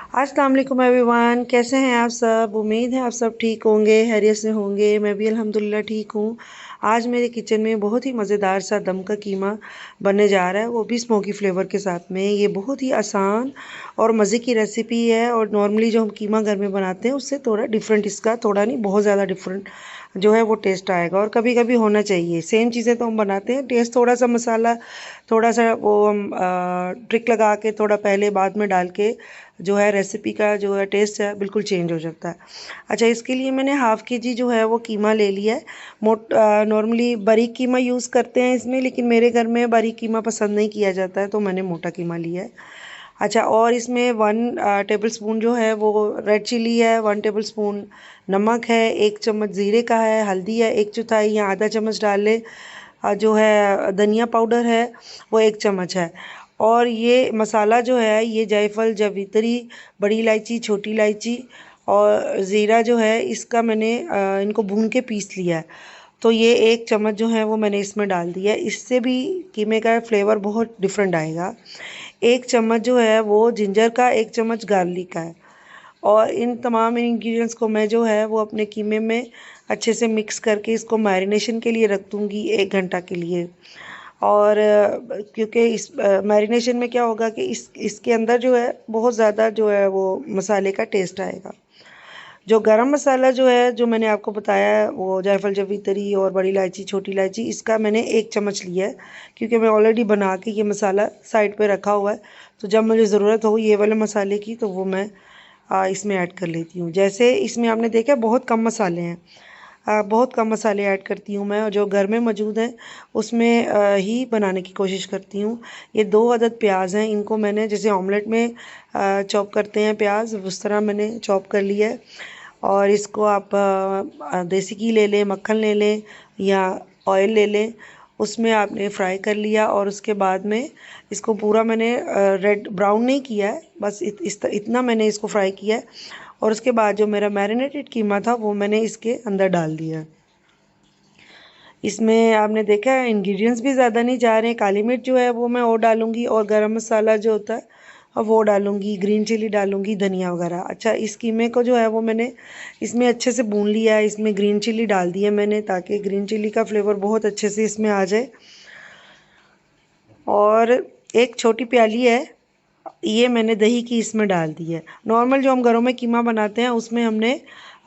अस्सलाम वालेकुम एवरीवन, कैसे हैं आप सब। उम्मीद है आप सब ठीक होंगे, खैरियत से होंगे। मैं भी अल्हम्दुलिल्लाह ठीक हूँ। आज मेरे किचन में बहुत ही मज़ेदार सा दम का कीमा बनने जा रहा है, वो भी स्मोकी फ्लेवर के साथ में। ये बहुत ही आसान और मज़े की रेसिपी है और नॉर्मली जो हम कीमा घर में बनाते हैं उससे थोड़ा डिफरेंट, इसका थोड़ा नहीं बहुत ज़्यादा डिफरेंट जो है वो टेस्ट आएगा। और कभी कभी होना चाहिए, सेम चीज़ें तो हम बनाते हैं, टेस्ट थोड़ा सा मसाला थोड़ा सा वो हम ट्रिक लगा के थोड़ा पहले बाद में डाल के जो है रेसिपी का जो है टेस्ट है बिल्कुल चेंज हो जाता है। अच्छा, इसके लिए मैंने हाफ़ केजी जो है वो कीमा ले लिया है। नॉर्मली बारीक कीमा यूज़ करते हैं इसमें, लेकिन मेरे घर में बारीक कीमा पसंद नहीं किया जाता है तो मैंने मोटा कीमा लिया है। अच्छा, और इसमें 1 टेबल स्पून जो है वो रेड चिली है, 1 टेबल स्पून नमक है, 1 चम्मच ज़ीरे का है, हल्दी है 1/4 या आधा चम्मच डाल लें। जो है धनिया पाउडर है वो 1 चम्मच है। और ये मसाला जो है ये जायफल, जावित्री, बड़ी इलायची, छोटी इलायची और ज़ीरा जो है इसका मैंने इनको भून के पीस लिया है। तो ये 1 चम्मच जो है वो मैंने इसमें डाल दिया है, इससे भी कीमे का फ्लेवर बहुत डिफरेंट आएगा। 1 चम्मच जो है वो जिंजर का, 1 चम्मच गार्लिक का है। और इन तमाम इंग्रेडिएंट्स को मैं जो है वो अपने कीमे में अच्छे से मिक्स करके इसको मैरिनेशन के लिए रख दूँगी 1 घंटा के लिए। और क्योंकि इस मैरिनेशन में क्या होगा कि इसके अंदर जो है बहुत ज़्यादा जो है वो मसाले का टेस्ट आएगा। जो गरम मसाला जो है जो मैंने आपको बताया है वो जायफल, जावित्री और बड़ी इलायची, छोटी इलायची, इसका मैंने 1 चम्मच लिया है, क्योंकि मैं ऑलरेडी बना के ये मसाला साइड पे रखा हुआ है। तो जब मुझे ज़रूरत हो ये वाले मसाले की तो वो मैं इसमें ऐड कर लेती हूँ। जैसे इसमें आपने देखा बहुत कम मसाले हैं, बहुत कम मसाले ऐड करती हूँ मैं, और जो घर में मौजूद हैं उसमें ही बनाने की कोशिश करती हूँ। ये 2 अदद प्याज हैं, इनको मैंने जैसे ऑमलेट में चॉप करते हैं प्याज, उस तरह मैंने चॉप कर लिया है। और इसको आप देसी घी ले लें, मक्खन ले लें या ऑयल ले लें, उसमें आपने फ्राई कर लिया। और उसके बाद में इसको पूरा मैंने रेड ब्राउन नहीं किया है, बस इतना मैंने इसको फ्राई किया है। और उसके बाद जो मेरा मैरिनेटेड कीमा था वो मैंने इसके अंदर डाल दिया। इसमें आपने देखा है इंग्रेडिएंट्स भी ज़्यादा नहीं जा रहे हैं। काली मिर्च जो है वो मैं और डालूँगी, और गरम मसाला जो होता है अब वो डालूँगी, ग्रीन चिली डालूँगी, धनिया वगैरह। अच्छा, इस कीमे को जो है वो मैंने इसमें अच्छे से भून लिया है। इसमें ग्रीन चिली डाल दी है मैंने, ताकि ग्रीन चिली का फ्लेवर बहुत अच्छे से इसमें आ जाए। और एक छोटी प्याली है ये मैंने दही की इसमें डाल दी है। नॉर्मल जो हम घरों में कीमा बनाते हैं उसमें हमने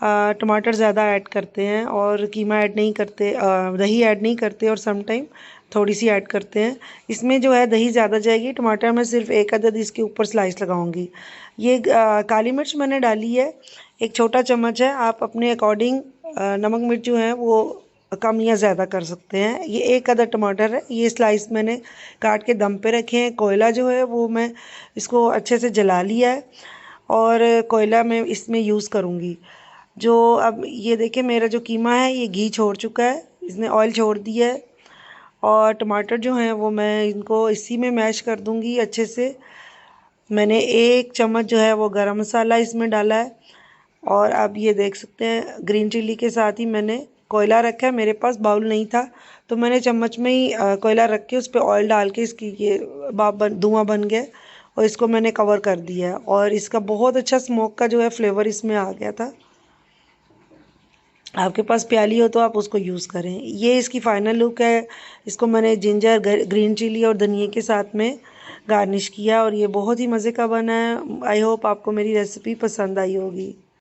टमाटर ज़्यादा ऐड करते हैं और कीमा ऐड नहीं करते, दही ऐड नहीं करते, और सम टाइम थोड़ी सी ऐड करते हैं। इसमें जो है दही ज़्यादा जाएगी, टमाटर मैं सिर्फ 1 अदद इसके ऊपर स्लाइस लगाऊंगी। ये काली मिर्च मैंने डाली है, 1 छोटा चम्मच है। आप अपने अकॉर्डिंग नमक मिर्च जो है वो कम या ज़्यादा कर सकते हैं। ये 1 अदद टमाटर है, ये स्लाइस मैंने काट के दम पे रखे हैं। कोयला जो है वो मैं इसको अच्छे से जला लिया है, और कोयला मैं इसमें यूज़ करूँगी। जो अब ये देखिए मेरा जो कीमा है ये घी छोड़ चुका है, इसने ऑयल छोड़ दिया है। और टमाटर जो हैं वो मैं इनको इसी में मैश कर दूँगी अच्छे से। मैंने 1 चम्मच जो है वो गरम मसाला इसमें डाला है। और अब ये देख सकते हैं ग्रीन चिली के साथ ही मैंने कोयला रखा है, मेरे पास बाउल नहीं था तो मैंने चम्मच में ही कोयला रख के उस पर ऑयल डाल के इसकी ये धुआं बन गया, और इसको मैंने कवर कर दिया है। और इसका बहुत अच्छा स्मोक का जो है फ्लेवर इसमें आ गया था। आपके पास प्याली हो तो आप उसको यूज़ करें। ये इसकी फ़ाइनल लुक है। इसको मैंने जिंजर, ग्रीन चिली और धनिए के साथ में गार्निश किया, और ये बहुत ही मज़े का बना है। आई होप आपको मेरी रेसिपी पसंद आई होगी।